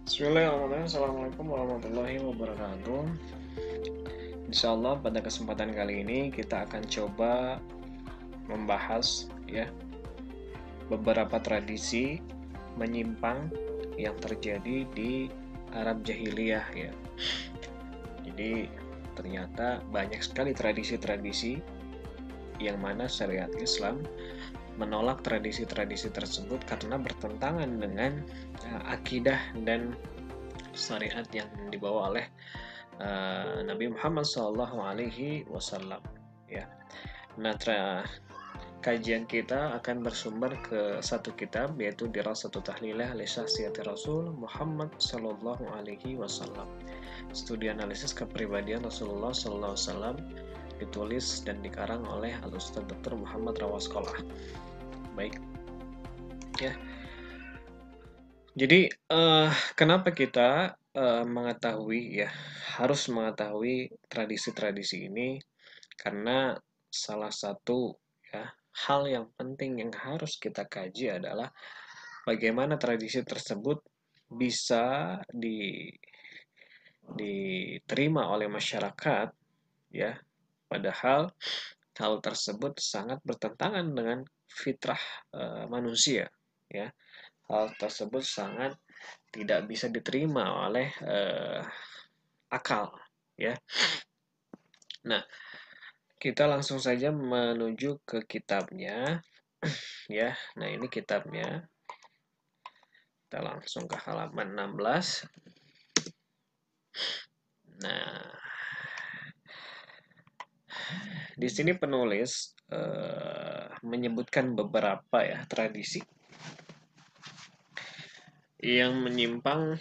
Bismillahirrahmanirrahim. Assalamualaikum warahmatullahi wabarakatuh. Insya Allah pada kesempatan kali ini kita akan coba membahas ya beberapa tradisi menyimpang yang terjadi di Arab Jahiliyah ya. Jadi ternyata banyak sekali tradisi-tradisi yang mana syariat Islam menolak tradisi-tradisi tersebut karena bertentangan dengan akidah dan syariat yang dibawa oleh Nabi Muhammad SAW ya. Nah, kajian kita akan bersumber ke satu kitab yaitu Dirasatut Tahlilah li Syakhsiyati Rasul Muhammad SAW. Studi analisis kepribadian Rasulullah SAW ditulis dan dikarang oleh Al-Ustaz Dr. Muhammad Rawaskolah. Baik. Ya. Jadi kenapa kita mengetahui ya harus mengetahui tradisi-tradisi ini karena salah satu ya hal yang penting yang harus kita kaji adalah bagaimana tradisi tersebut bisa diterima oleh masyarakat ya padahal hal tersebut sangat bertentangan dengan fitrah manusia ya. Hal tersebut sangat tidak bisa diterima oleh akal ya. Nah, kita langsung saja menuju ke kitabnya ya. Nah, ini kitabnya. Kita langsung ke halaman 16. Nah, di sini penulis menyebutkan beberapa ya tradisi yang menyimpang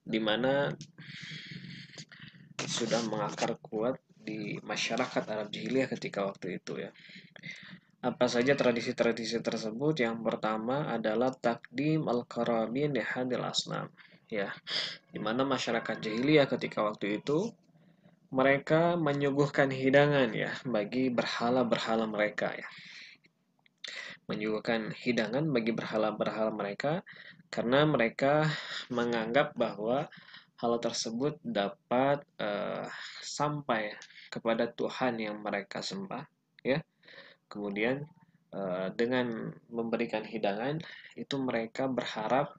di mana sudah mengakar kuat di masyarakat Arab Jahiliyah ketika waktu itu ya. Apa saja tradisi-tradisi tersebut? Yang pertama adalah takdim al-qarabin di hadil asnam ya. Di mana masyarakat Jahiliyah ketika waktu itu mereka menyuguhkan hidangan ya bagi berhala-berhala mereka ya. Menyuguhkan hidangan bagi berhala-berhala mereka karena mereka menganggap bahwa hal tersebut dapat sampai kepada Tuhan yang mereka sembah ya. Kemudian dengan memberikan hidangan itu mereka berharap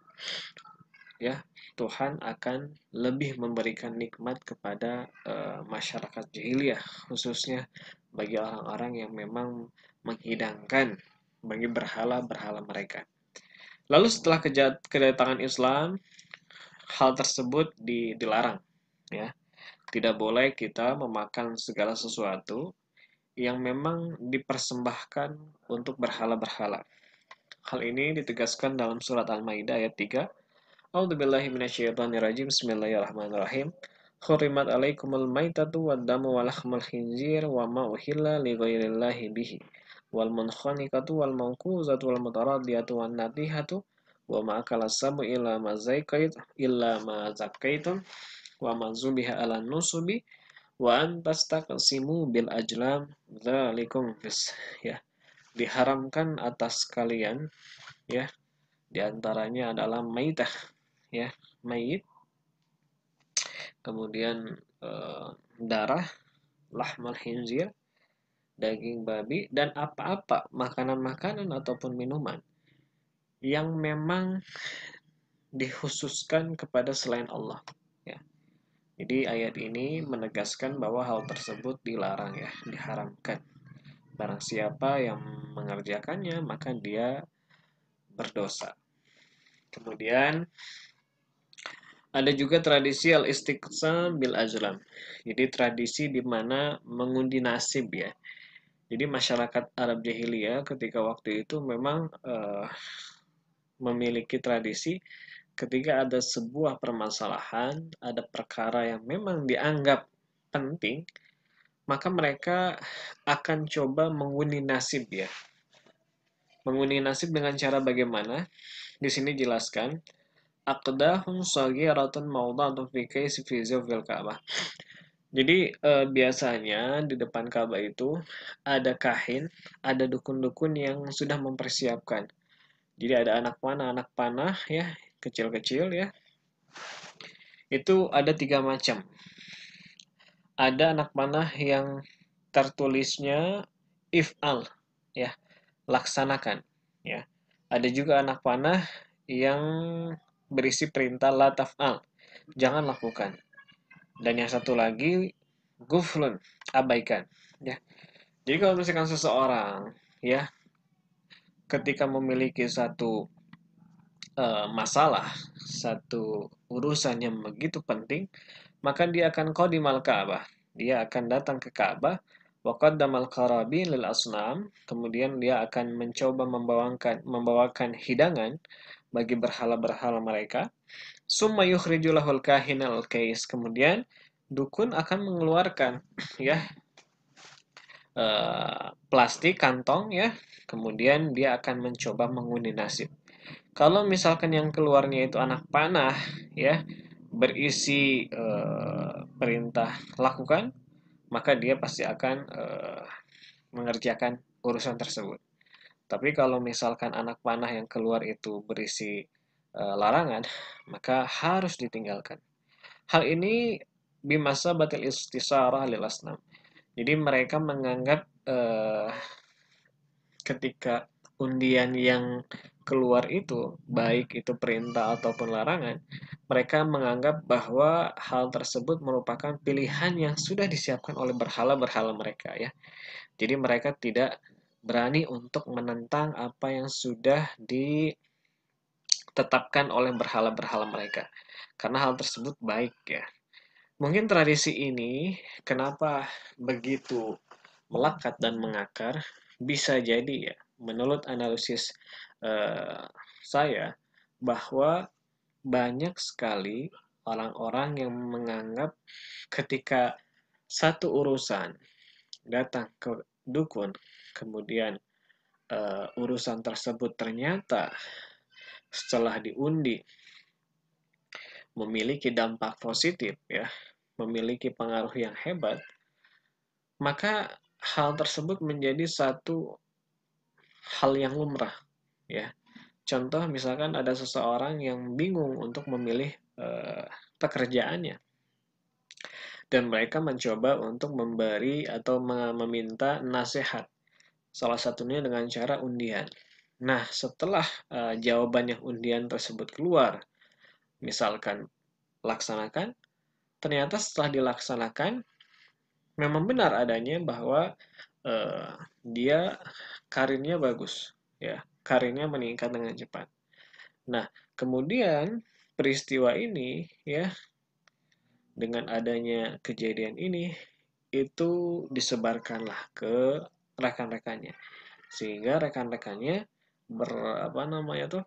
ya Tuhan akan lebih memberikan nikmat kepada masyarakat jahiliyah khususnya bagi orang-orang yang memang menghidangkan bagi berhala-berhala mereka. Lalu setelah kedatangan Islam, hal tersebut dilarang ya. Tidak boleh kita memakan segala sesuatu yang memang dipersembahkan untuk berhala-berhala. Hal ini ditegaskan dalam surat Al-Maidah ayat 3. A'udzubillahi minasyaitonirrajim. Bismillahirrahmanirrahim. Hurrimat alaikumul maitatu waddamu walahmul khinzir wa ma uhilla li ghairillahi bihi wal munkhaniqatu wal mawquzatu wal mutaradiyatu wan natihatu wa ma akala sabu illa ma zakaitum wa ma zubiha ala nusubi wa an tastaqsimu bil ajlam dzalikum fis ya. Diharamkan atas kalian ya diantaranya adalah maitah ya mayit kemudian darah lahmal khinzir daging babi dan apa-apa makanan-makanan ataupun minuman yang memang dikhususkan kepada selain Allah ya. Jadi ayat ini menegaskan bahwa hal tersebut dilarang ya, diharamkan. Barang siapa yang mengerjakannya maka dia berdosa. Kemudian ada juga tradisi al-istiqsa bil ajlam. Jadi tradisi di mana mengundi nasib ya. Jadi masyarakat Arab Jahiliyah ketika waktu itu memang memiliki tradisi ketika ada sebuah permasalahan, ada perkara yang memang dianggap penting, maka mereka akan coba mengundi nasib ya. Mengundi nasib dengan cara bagaimana? Di sini jelaskan aqdahun saghiratun mawda'atun fi kaisi fi zawfil Ka'bah. Jadi biasanya di depan Ka'bah itu ada kahin, ada dukun-dukun yang sudah mempersiapkan. Jadi ada anak panah ya, kecil-kecil ya. Itu ada 3 macam. Ada anak panah yang tertulisnya if'al, ya, laksanakan, ya. Ada juga anak panah yang berisi perintah la taf'al, jangan lakukan. Dan yang satu lagi guflun, abaikan, ya. Jadi kalau misalkan seseorang, ya, ketika memiliki satu masalah, satu urusan yang begitu penting, maka dia akan qadimal Ka'bah. Dia akan datang ke Ka'bah, wa qaddamal qarabin lil asnam, kemudian dia akan mencoba membawakan hidangan bagi berhala-berhala mereka. Summa yukhriju lahul kahinal kais, kemudian dukun akan mengeluarkan ya plastik kantong, ya, kemudian dia akan mencoba mengundi nasib. Kalau misalkan yang keluarnya itu anak panah, ya, berisi perintah lakukan, maka dia pasti akan mengerjakan urusan tersebut. Tapi kalau misalkan anak panah yang keluar itu berisi larangan, maka harus ditinggalkan. Hal ini bimasa batil istisarah lil asnam. Jadi mereka menganggap ketika undian yang keluar itu, baik itu perintah ataupun larangan, mereka menganggap bahwa hal tersebut merupakan pilihan yang sudah disiapkan oleh berhala-berhala mereka, ya. Jadi mereka tidak berani untuk menentang apa yang sudah ditetapkan oleh berhala-berhala mereka. Karena hal tersebut baik, ya. Mungkin tradisi ini kenapa begitu melekat dan mengakar, bisa jadi, ya, menurut analisis saya, bahwa banyak sekali orang-orang yang menganggap ketika satu urusan datang ke dukun, kemudian urusan tersebut ternyata setelah diundi memiliki dampak positif, ya, memiliki pengaruh yang hebat, maka hal tersebut menjadi satu hal yang lumrah, ya. Contoh misalkan ada seseorang yang bingung untuk memilih pekerjaannya, dan mereka mencoba untuk memberi atau meminta nasihat, salah satunya dengan cara undian. Nah, setelah jawaban yang undian tersebut keluar, misalkan laksanakan, ternyata setelah dilaksanakan memang benar adanya bahwa dia karirnya bagus, ya, karirnya meningkat dengan cepat. Nah, kemudian peristiwa ini, ya, dengan adanya kejadian ini, itu disebarkanlah ke rekan-rekannya, sehingga rekan-rekannya apa namanya tuh,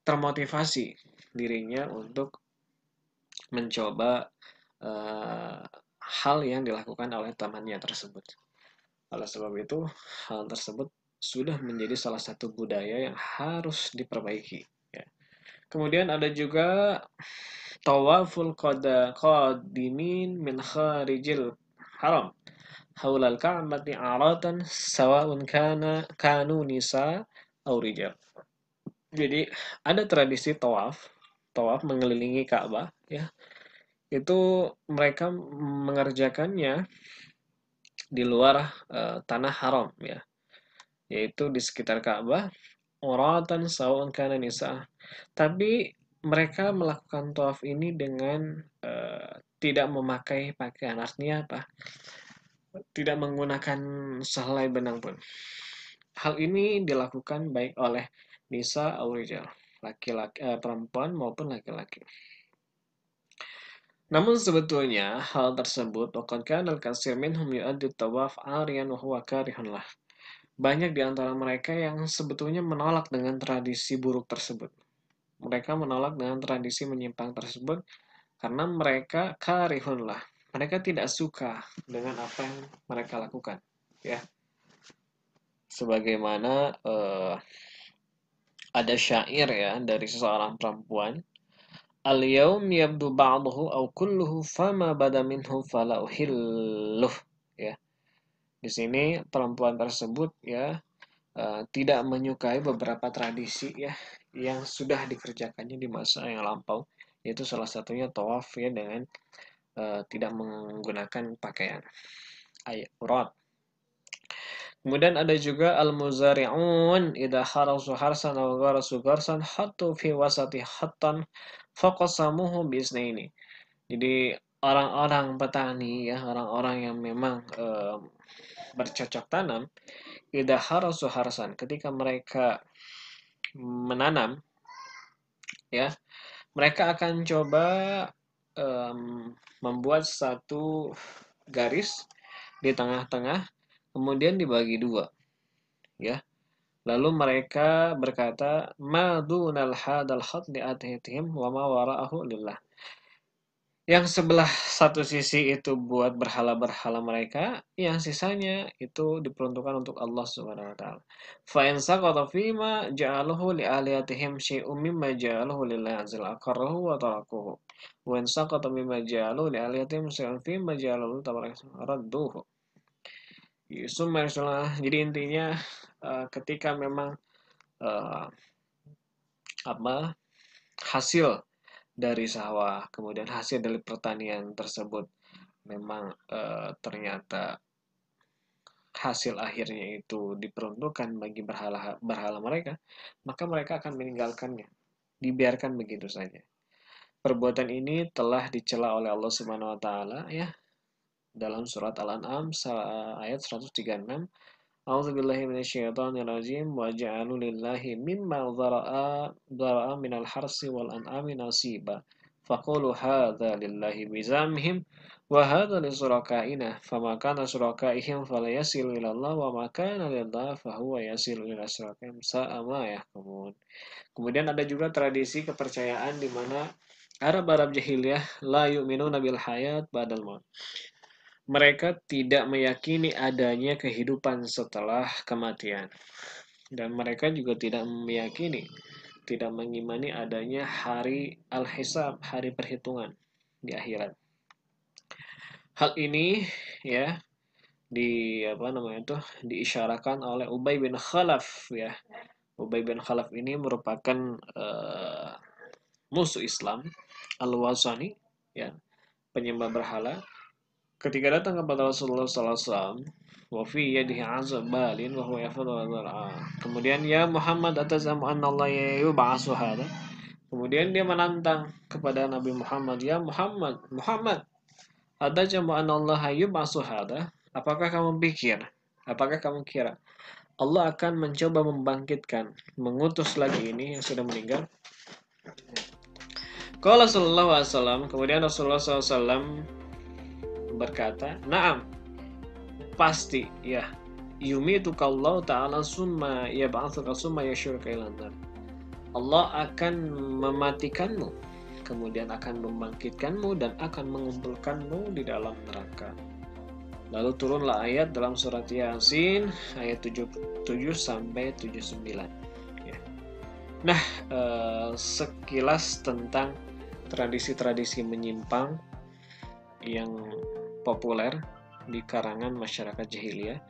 termotivasi dirinya untuk mencoba hal yang dilakukan oleh temannya tersebut. Oleh sebab itu, hal tersebut sudah menjadi salah satu budaya yang harus diperbaiki, ya. Kemudian ada juga tawaful qadimin min kharijil haram haulal ka'bati aratan sawa'un kanu nisa aw rijal. Jadi ada tradisi tawaf mengelilingi Ka'bah, ya. Itu mereka mengerjakannya di luar tanah haram, ya, yaitu di sekitar Ka'bah, uratan sawa'un kana nisa. Tapi mereka melakukan tawaf ini dengan tidak memakai pakaian, artinya apa? Tidak menggunakan sehelai benang pun. Hal ini dilakukan baik oleh nisa atau rijal, laki-laki, perempuan maupun laki-laki. Namun sebetulnya hal tersebut waqad kana al-katsir minhum yu'addi tawaf 'ariyan wa huwa karihun lah. Banyak di antara mereka yang sebetulnya menolak dengan tradisi buruk tersebut. Mereka menolak dengan tradisi menyimpang tersebut karena mereka karihun lah. Mereka tidak suka dengan apa yang mereka lakukan, ya. Sebagaimana ada syair, ya, dari seseorang perempuan, al-yaum yabdu ba'dahu aw kulluhu fama bada minhu fala uhilluh, ya. Di sini perempuan tersebut, ya, tidak menyukai beberapa tradisi, ya, yang sudah dikerjakannya di masa yang lampau, yaitu salah satunya tawaf ya dengan tidak menggunakan pakaian ayat urat. Kemudian ada juga al-muzari'un idza harasu harsan aw gharasu gharsan hattu fi wasati hattan faqasamuhu bisnaini. Jadi orang-orang petani ya, orang-orang yang memang bercocok tanam, idza harasu harsan, ketika mereka menanam ya, mereka akan coba membuat satu garis di tengah-tengah, kemudian dibagi dua, ya. Lalu mereka berkata, "Ma dunal hadal khat li atihim wa ma wara'ahu lillah." Yang sebelah satu sisi itu buat berhala-berhala mereka, yang sisanya itu diperuntukkan untuk Allah Subhanahu wa taala. Fa in saqata fima ja'aluhu li aliyatihim syai'un mimma ja'aluhu lillahi azza aqarrahu wa tarakuhu. Wa in saqata mimma ja'aluhu li aliyatihim syai'un fima ja'aluhu tabaraka radduhu. Jadi intinya ketika memang eh, apa hasil dari sawah, kemudian hasil dari pertanian tersebut memang ternyata hasil akhirnya itu diperuntukkan bagi berhala mereka, maka mereka akan meninggalkannya, dibiarkan begitu saja. Perbuatan ini telah dicela oleh Allah Subhanahu wa taala ya dalam surat Al-An'am ayat 136. A'udzubillahi minasyaitonirrajim wa ja'alu lillahi mimma dhara'a minal harsi wal an'ami nasiba faqulu hadza lillahi bizamhim wa hadza lisyurakaina fama kana syurakaihim falayasilu ila Allah wa ma kana lillahi fahuwa yasilu ila syurakaihim sa'a ma yahkumun. Kemudian ada juga tradisi kepercayaan di mana Arab-Arab jahiliyah la yu'minuna bil hayat ba'dal maut. Mereka tidak meyakini adanya kehidupan setelah kematian. Dan mereka juga tidak meyakini, tidak mengimani adanya hari al-hisab, hari perhitungan di akhirat. Hal ini ya diisyarakan oleh Ubay bin Khalaf ya. Ubay bin Khalaf ini merupakan musuh Islam, al-Wasani ya, penyembah berhala. Ketika datang kepada Rasulullah SAW, wa fi yadihi azab balin wa huwa yafadhu kemudian ya Muhammad atazamu anna Allah yub'atsu hada. Kemudian dia menantang kepada Nabi Muhammad, ya Muhammad, atazamu anna Allah yub'atsu hada? Apakah kamu kira Allah akan mencoba membangkitkan, mengutus lagi ini yang sudah meninggal? Qala sallallahu alaihi wasallam, kemudian Rasulullah SAW berkata, "Na'am, pasti ya. Yumitukallahu ta'ala summa yab'atsuka summa yasyuruka ilan nar." Allah akan mematikanmu, kemudian akan membangkitkanmu dan akan mengumpulkanmu di dalam neraka. Lalu turunlah ayat dalam surat Yasin ayat 77 sampai 79. Ya. Nah, sekilas tentang tradisi-tradisi menyimpang yang populer di karangan masyarakat jahiliyah.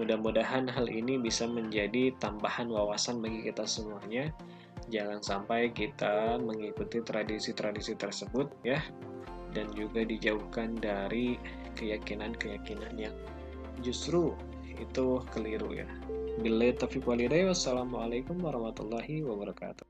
Mudah-mudahan hal ini bisa menjadi tambahan wawasan bagi kita semuanya. Jangan sampai kita mengikuti tradisi-tradisi tersebut ya, dan juga dijauhkan dari keyakinan-keyakinan yang justru itu keliru ya. Billahi taufiq wal hidayah. Wassalamualaikum warahmatullahi wabarakatuh.